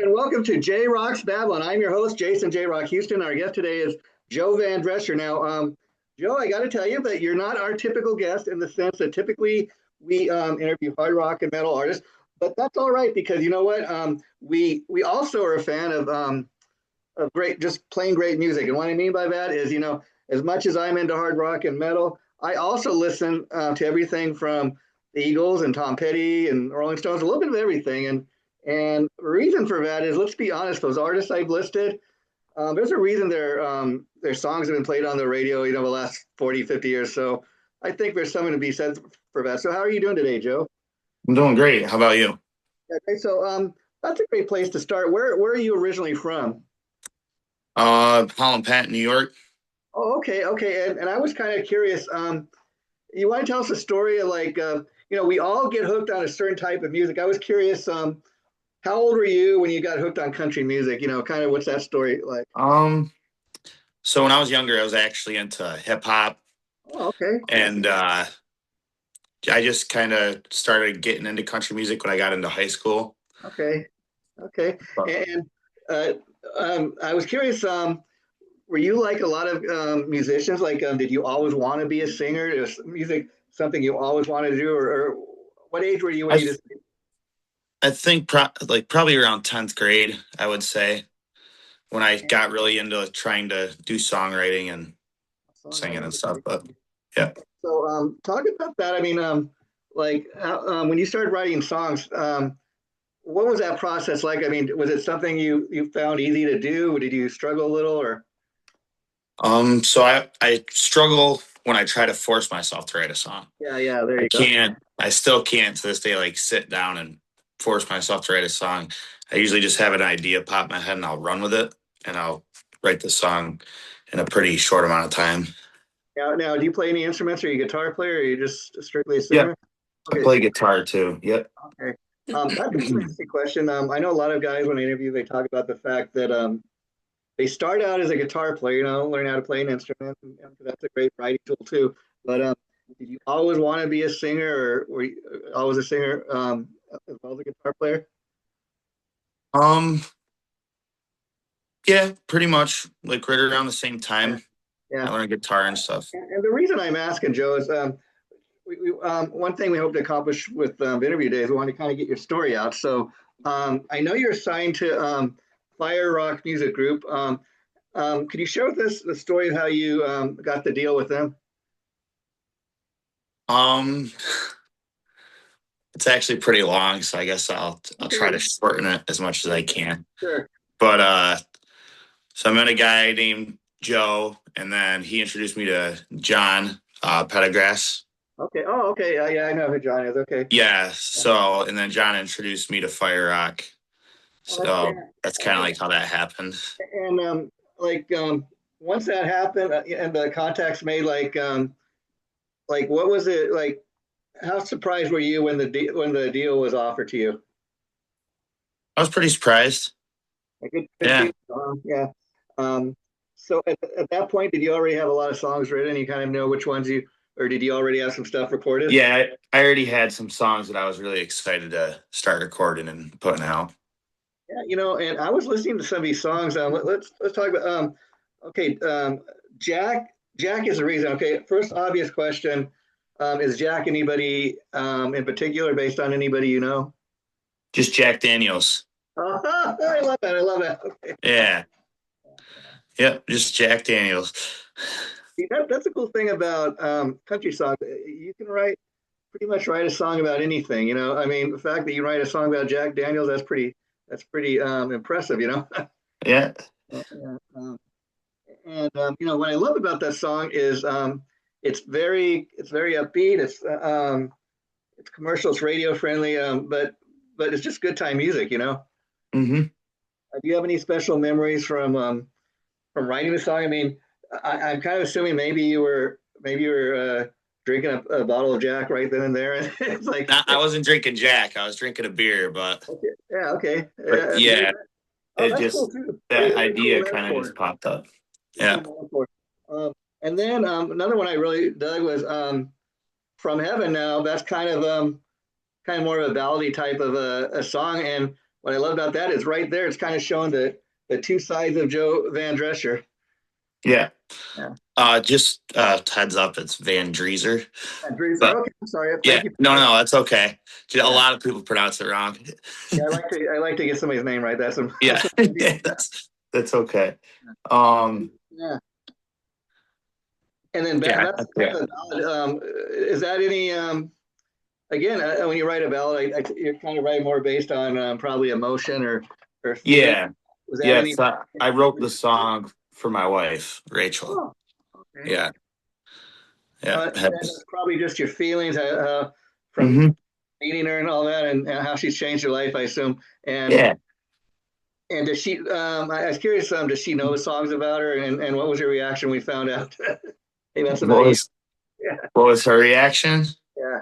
and welcome to JRock's Babylon. I'm your host, Jason JRock Houston. Our guest today is Joe Vandressar. Now, Joe, I got to tell you that you're not our typical guest in the sense that typically we interview hard rock and metal artists, but that's all right because you know what? We also are a fan of great, just plain great music. And what I mean by that is, as much as I'm into hard rock and metal, I also listen to everything from the Eagles and Tom Petty and Rolling Stones, a little bit of everything. And the reason for that is, let's be honest, those artists I've listed, there's a reason their songs have been played on the radio, the last 40, 50 years. So I think there's something to be said for that. So how are you doing today, Joe? I'm doing great. How about you? Okay, so that's a great place to start. Where are you originally from? Holland Pat, New York. Oh, okay. And I was kind of curious. You want to tell us a story of we all get hooked on a certain type of music. I was curious, how old were you when you got hooked on country music? Kind of what's that story like? So when I was younger, I was actually into hip hop, Oh, okay. and I just kind of started getting into country music when I got into high school. Okay. And I was curious, were you like a lot of musicians? Did you always want to be a singer? Is music something you always wanted to do, or what age were you when you just? I think probably around 10th grade, I would say, when I got really into trying to do songwriting and singing and stuff. But yeah. So talk about that. I mean, when you started writing songs, what was that process like? I mean, was it something you found easy to do? Did you struggle a little, or? So I struggle when I try to force myself to write a song. Yeah, there you go. I still can't to this day, sit down and force myself to write a song. I usually just have an idea pop in my head and I'll run with it and I'll write the song in a pretty short amount of time. Now, do you play any instruments? Are you a guitar player, or are you just strictly a singer? Yeah, okay. I play guitar too. Yep. Okay. That's an interesting question. I know a lot of guys when I interview, they talk about the fact that they start out as a guitar player, learn how to play an instrument, and that's a great writing tool too. But did you always want to be a singer, or were you always a singer as well as a guitar player? Yeah, pretty much right around the same time. Yeah. I learned guitar and stuff. And the reason I'm asking, Joe, is one thing we hope to accomplish with interview days, we want to kind of get your story out. So I know you're signed to Fire Rock Music Group. Could you share with us the story of how you got the deal with them? It's actually pretty long, so I guess I'll try to shorten it as much as I can. Sure. But so I met a guy named Joe, and then he introduced me to John Pendergrass. Okay. Oh, okay. Yeah, I know who John is. Okay. Yeah. So, and then John introduced me to Fire Rock. So that's kind of like how that happened. And once that happened and the contacts made, what was it like? How surprised were you when the deal was offered to you? I was pretty surprised. Yeah. Yeah. So at that point, did you already have a lot of songs written? You kind of know which ones or did you already have some stuff recorded? Yeah, I already had some songs that I was really excited to start recording and putting out. Yeah, and I was listening to some of these songs. Let's talk about. Jack. Jack is the reason. Okay, first obvious question: is Jack anybody in particular, based on anybody you know? Just Jack Daniels. I love that. Okay. Yeah. Yep, just Jack Daniels. That's a cool thing about country songs. You can pretty much write a song about anything. I mean, the fact that you write a song about Jack Daniels, that's pretty impressive. Yeah. And what I love about that song is it's very upbeat. It's commercial, it's radio friendly, but it's just good time music. Mm-hmm. Do you have any special memories from writing the song? I mean, I'm kind of assuming maybe you were drinking a bottle of Jack right then and there. It's like I wasn't drinking Jack. I was drinking a beer, but okay. Yeah, okay. Yeah. It that's just cool too. that idea kind of just popped up. Yeah. And then another one I really dug was From Heaven. Now that's kind of more of a ballady type of a song. And what I love about that is right there. It's kind of showing the two sides of Joe Vandressar. Yeah. Yeah. Just heads up, it's Vandressar. Vandressar. But Okay, I'm sorry. yeah, Thank you. no, that's okay. A Yeah. lot of people pronounce it wrong. Yeah, I like to get somebody's name right. Yeah, That's that's okay. Um, yeah. And then yeah, that's a ballad. Is that any again when you write a ballad, you're kind of writing more based on probably emotion or feeling. yeah, Was that yeah. any? So I wrote the song for my wife, Rachel. Oh, okay. Yeah, yeah. And it's probably just your feelings from Mm-hmm. meeting her and all that, and how she's changed your life, I assume. Yeah. And does she? I was curious. Does she know the songs about her? And what was your reaction when we found out? Hey, that's What about you. was Yeah, what was her reaction? yeah,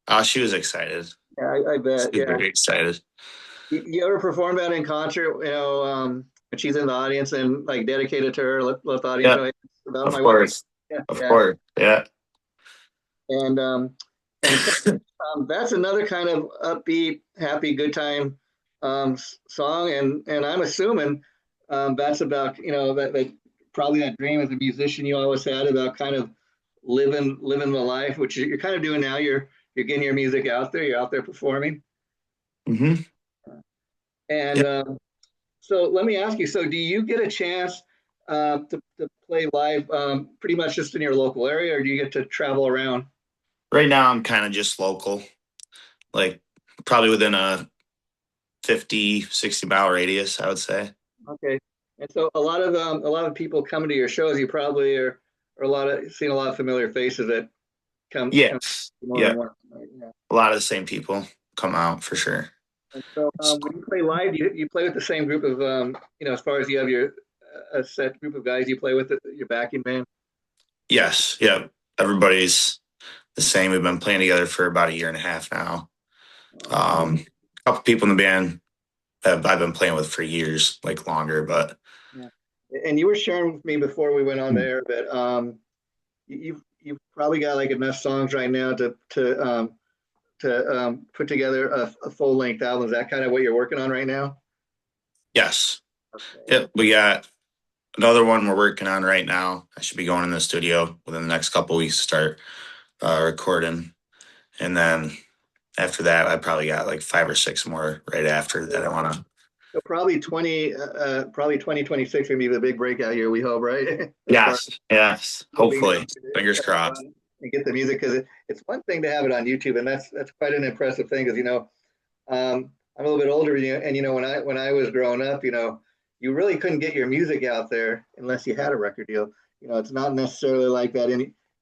Oh, she was excited. yeah. I She bet. was Yeah. very excited. You ever perform that in concert? When she's in the audience and like dedicated to her, let the audience Yeah, know "Hey, it's about of my wife." course, Yeah, of yeah. course. Yeah. And so that's another kind of upbeat, happy, good time song. And I'm assuming that's about that probably that dream as a musician you always had about kind of living the life, which you're kind of doing now. You're getting your music out there. You're out there performing. Mm-hmm. And Yeah. so let me ask you. So do you get a chance to play live pretty much just in your local area, or do you get to travel around? Right now, I'm kind of just local, like probably within a 50, 60 mile radius, I would say. Okay. And so a lot of people coming to your shows, you probably are a lot of seeing a lot of familiar faces that come Yes. more than Yeah. once. Right? Yeah. A lot of the same people come out for sure. And so when you play live, you play with the same group of as far as you have your a set group of guys you play with your backing band. Yes. Yeah. Everybody's the same. We've been playing together for about a year and a half now. A couple people in the band that I've been playing with for years, like longer, but Yeah. And you were sharing with me before we went on there that you've probably got like enough songs right now to put together a full length album. Is that kind of what you're working on right now? yes. Okay. Yep. We got another one we're working on right now. I should be going in the studio within the next couple weeks to start recording. And then after that, I probably got like 5 or 6 more right after that I want to. So probably 2026 gonna be the big breakout year. We hope, right? As far as Yes. Yes. moving Hopefully. Fingers crossed. and get the music because it's one thing to have it on YouTube, and that's quite an impressive thing. Because I'm a little bit older, and when I was growing up, you really couldn't get your music out there unless you had a record deal. It's not necessarily like that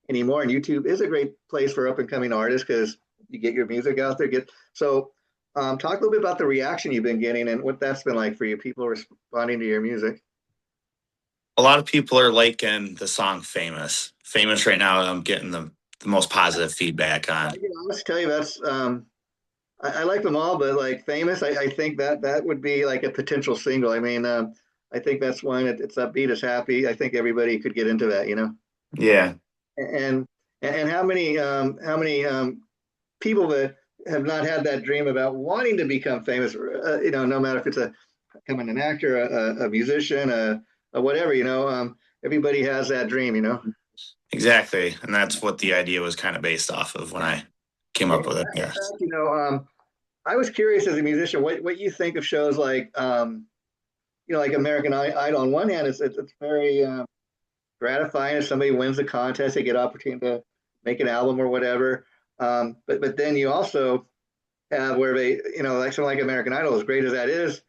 anymore. And YouTube is a great place for up and coming artists because you get your music out there. Talk a little bit about the reaction you've been getting and what that's been like for you. People responding to your music. A lot of people are liking the song Famous. Famous right now, I'm getting the most positive feedback on. Let's tell you that's I like them all, but like Famous, I think that would be like a potential single. I mean, I think that's one. It's upbeat, it's happy. I think everybody could get into that. Yeah. And how many people that have not had that dream about wanting to become famous, no matter if it's becoming an actor, a musician, a whatever, everybody has that dream. Exactly. And that's what the idea was kind of based off of when I came In up with it. fact, Yes. I was curious as a musician, what you think of shows like, like American Idol. On one hand, it's very gratifying if somebody wins the contest, they get opportunity to make an album or whatever. But then you also have where they, like something like American Idol, as great as that is,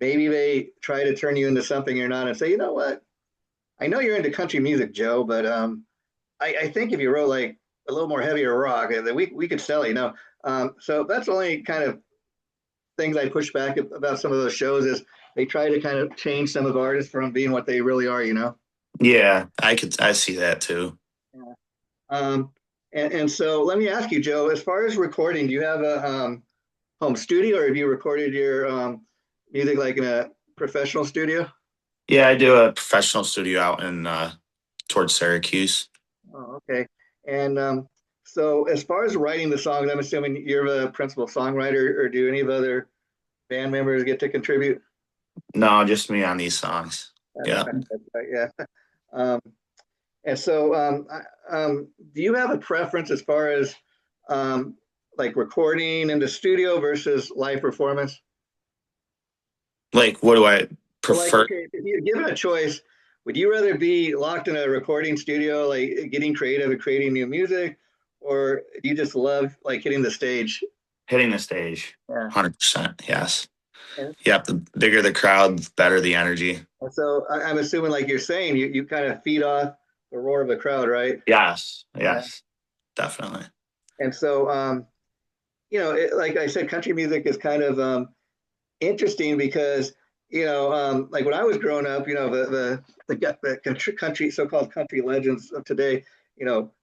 maybe they try to turn you into something you're not and say, you know what? I know you're into country music, Joe, but I think if you wrote like a little more heavier rock, that we could sell. So that's the only kind of things I push back about some of those shows is they try to kind of change some of artists from being what they really are. Yeah. I see that too. Yeah. Um, and so let me ask you, Joe, as far as recording, do you have a home studio or have you recorded your music like in a professional studio? Yeah. I do a professional studio out in towards Syracuse. Oh, okay. And so as far as writing the songs, I'm assuming you're the principal songwriter or do any of other band members get to contribute? No, just me on these songs. Yeah. That's right, yeah. Um, and so, do you have a preference as far as um, like recording in the studio versus live performance? Like, what do I So, like, prefer? okay, if you're given a choice, would you rather be locked in a recording studio, like getting creative and creating new music, or do you just love like hitting the stage? Hitting the stage. Yeah. 100%. Yes. And, Yep. The bigger the crowd, the better the energy. and so, I'm assuming, like you're saying, you kind of feed off the roar of the crowd, right? Yes. Yeah. Yes. Definitely. And so, like I said, country music is kind of interesting because like when I was growing up, the country so-called country legends of today,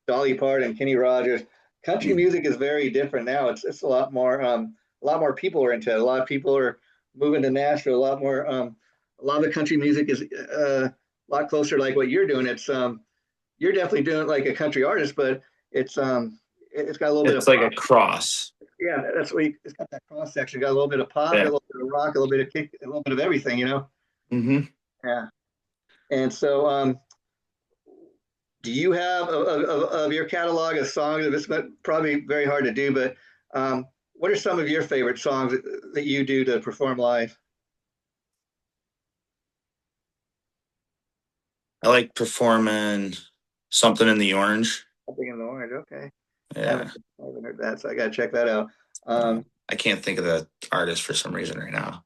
Dolly Parton, Kenny Rogers. Country Mm. music is very different now. It's a lot more people are into it. A lot of people are moving to Nashville. A lot of the country music is a lot closer like what you're doing. You're definitely doing it like a country artist, but it's it's got a little bit It's of like a pop. cross. Yeah, that's what it's got, that cross section. Got a little bit of pop, got Yeah. a little bit of rock, a little bit of kick, a little bit of everything. Hmm. Yeah. And so, do you have of your catalog of songs? It's probably very hard to do, but what are some of your favorite songs that you do to perform live? I like performing Something in the Orange. Something in the Orange. Okay, Yeah. I haven't heard that, so I got to check that out. Um, I can't think of the artist for some reason right now.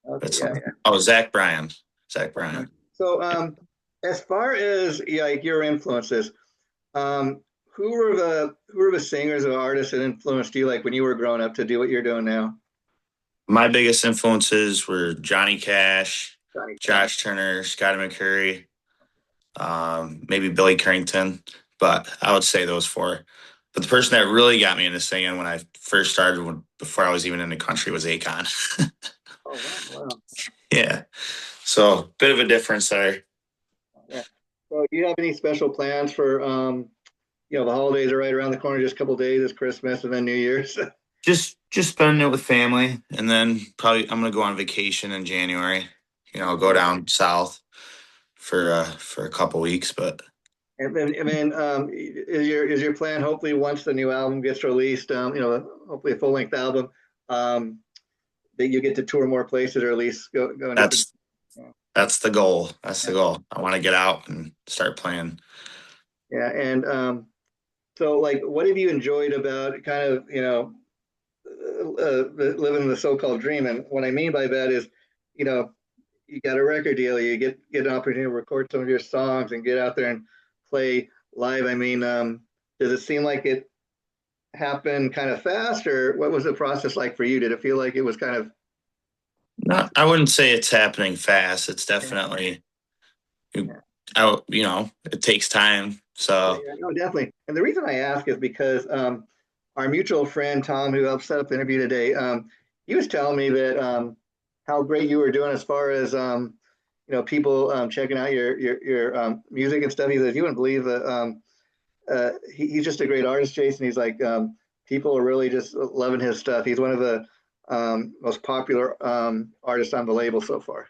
okay, It's yeah, oh, Zach Bryan. Zach yeah. Bryan. So, as far as like your influences, Um, who were the singers or artists that influenced you like when you were growing up to do what you're doing now? My biggest influences were Johnny Cash, Johnny Cash. Josh Turner, Scotty McCreery, maybe Billy Currington, but I would say those four. But the person that really got me into singing when I first started, before I was even in the country, was Akon. Oh wow, wow. Yeah, so bit of a difference there. Yeah. So do you have any special plans for the holidays are right around the corner, just a couple of days, it's Christmas and then New Year's. Just spending it with family, and then probably I'm gonna go on vacation in January. Go down south for a couple weeks, but And then is your plan hopefully once the new album gets released, hopefully a full length album, um, that you get to tour more places or at least go in different. that's that's the goal. That's Yeah, the goal. I want to get out and start playing. yeah. And so like, what have you enjoyed about kind of living the so-called dream? And what I mean by that is, you know, you got a record deal, you get an opportunity to record some of your songs and get out there and play live. I mean, does it seem like it happened kind of fast, or what was the process like for you? Did it feel like it was kind of? Not, I wouldn't say it's happening fast. It's Yeah, definitely, yeah, it takes time. yeah, So yeah, no, definitely. And the reason I ask is because our mutual friend Tom, who helped set up the interview today, he was telling me that how great you were doing as far as people checking out your music and stuff. He says you wouldn't believe that he's just a great artist, Jason. He's like people are really just loving his stuff. He's one of the most popular artists on the label so far.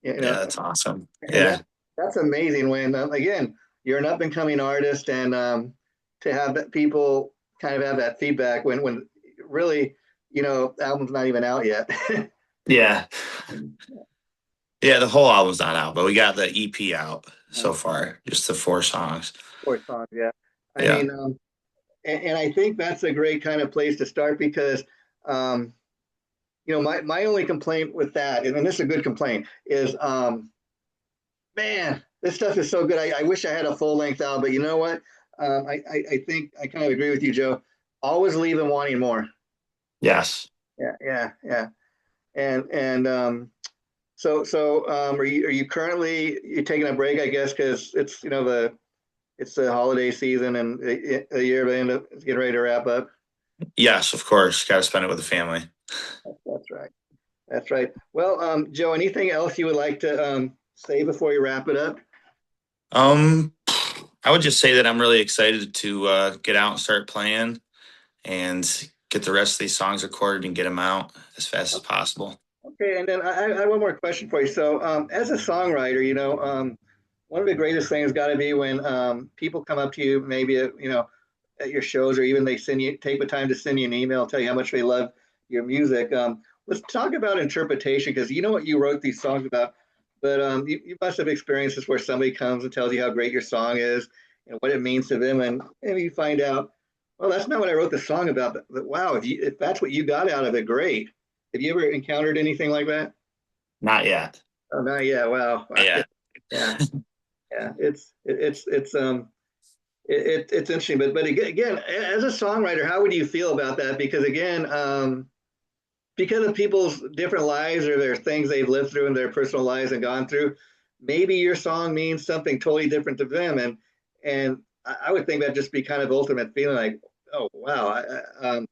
You yeah, know, that's awesome. and Yeah, that's amazing when again you're an up and coming artist, and to have that people kind of have that feedback when really the album's not even out yet. yeah, yeah. The whole album's not out, but we got the EP out so far. Just the 4 songs. Four songs, yeah. I Yeah, mean, and I think that's a great kind of place to start because um, my only complaint with that, and this is a good complaint, is man, this stuff is so good. I wish I had a full length album, but you know what? I think I kind of agree with you, Joe. Always leaving wanting more. yes, Yeah, yeah, yeah. And are you currently you taking a break? I guess because it's the holiday season and the year end up getting ready to wrap up. yes. Of course, got to spend it with the family. That's right. That's right. Well, Joe, anything else you would like to say before you wrap it up? Um, I would just say that I'm really excited to get out and start playing, and get the rest of these songs recorded and get them out as fast as possible. Okay, and then I have one more question for you. So, as a songwriter, one of the greatest things got to be when people come up to you, maybe at your shows, or even they take the time to send you an email, tell you how much they love your music. Let's talk about interpretation, because you know what you wrote these songs about, but you must have experiences where somebody comes and tells you how great your song is and what it means to them, and maybe you find out, well, that's not what I wrote the song about. But wow, if that's what you got out of it, great. Have you ever encountered anything like that? Not yet. Oh, no, yeah, wow. Yeah. Yeah, yeah. It's interesting, but again, as a songwriter, how would you feel about that? Because again, because of people's different lives or their things they've lived through in their personal lives and gone through, maybe your song means something totally different to them, and I would think that'd just be kind of ultimate feeling, like, oh wow,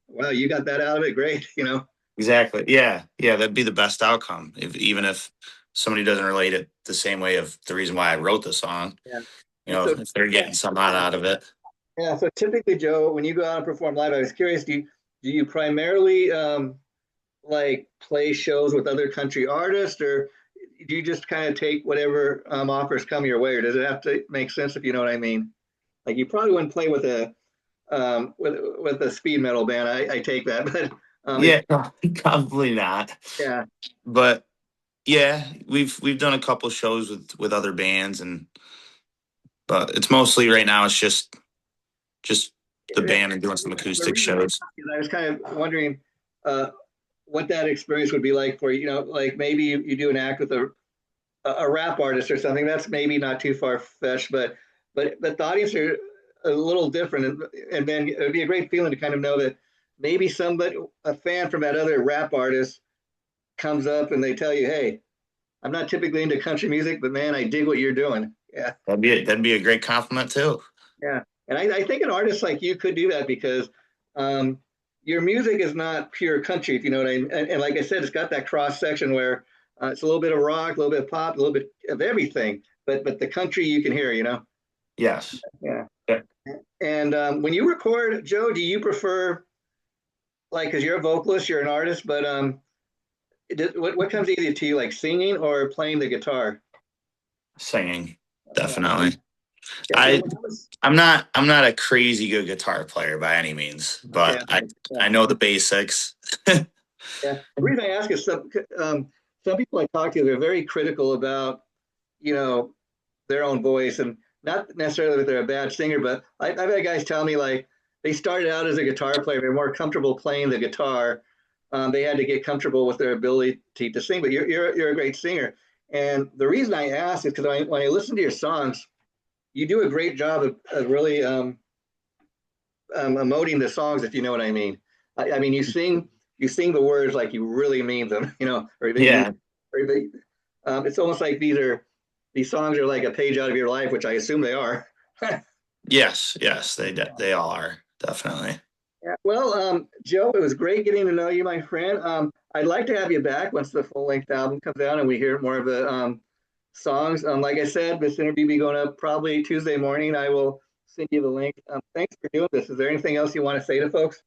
wow, you got that out of it, great, Exactly. Yeah. Yeah. That'd be the best outcome. Even if somebody doesn't relate it the same way of the reason why I wrote the song, Yeah. And so if they're getting some out of it. yeah, so typically, Joe, when you go out and perform live, I was curious, do you primarily like play shows with other country artists, or do you just kind of take whatever offers come your way, or does it have to make sense, if you know what I mean? Like, you probably wouldn't play with a with a speed metal band. I take that, but Yeah, probably not. yeah, But yeah, we've done a couple shows with other bands, but it's mostly right now it's just the band and doing some the acoustic reason shows. I was kind of wondering uh, what that experience would be like for you. Like maybe you do an act with a rap artist or something. That's maybe not too far fetched, but the audience are a little different, and then it would be a great feeling to kind of know that maybe a fan from that other rap artist, comes up and they tell you, hey, I'm not typically into country music, but man, I dig what you're doing. Yeah, That'd be a great compliment too. yeah, and I think an artist like you could do that, because um, your music is not pure country, if you know what I mean. And like I said, it's got that cross section where it's a little bit of rock, a little bit of pop, a little bit of everything. But the country you can hear. Yes. Yeah. Yeah. And when you record, Joe, do you prefer, like, because you're a vocalist, you're an artist, but what comes easier to you, like singing or playing the guitar? Singing, Yeah. definitely. Yeah, I I'm not a crazy good guitar player by any means, okay. but I Yeah. I know the basics. Yeah. The reason I ask is some people I talk to, they're very critical about, you know, their own voice, and not necessarily that they're a bad singer, but I've had guys tell me, like, they started out as a guitar player, they're more comfortable playing the guitar. They had to get comfortable with their ability to sing, but you're a great singer. And the reason I ask is because when I listen to your songs, you do a great job of really emoting the songs, if you know what I mean. I mean, you sing the words like you really mean them, or they mean, Yeah. or they, it's almost like these songs are like a page out of your life, which I assume they are. Yes. Yes. They all are, definitely. Yeah. Well, Joe, it was great getting to know you, my friend. I'd like to have you back once the full length album comes out and we hear more of the songs. Like I said, this interview will be going up probably Tuesday morning. I will send you the link. Thanks for doing this. Is there anything else you want to say to folks?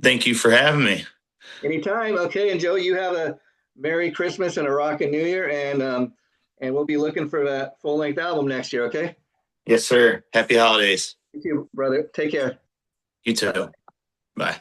Thank you for having me. Anytime. Okay. And Joe, you have a Merry Christmas and a rockin' New Year, and we'll be looking for that full length album next year. Okay. Yes, sir. Happy holidays. Thank you, brother. Take care. You too. Bye. Bye.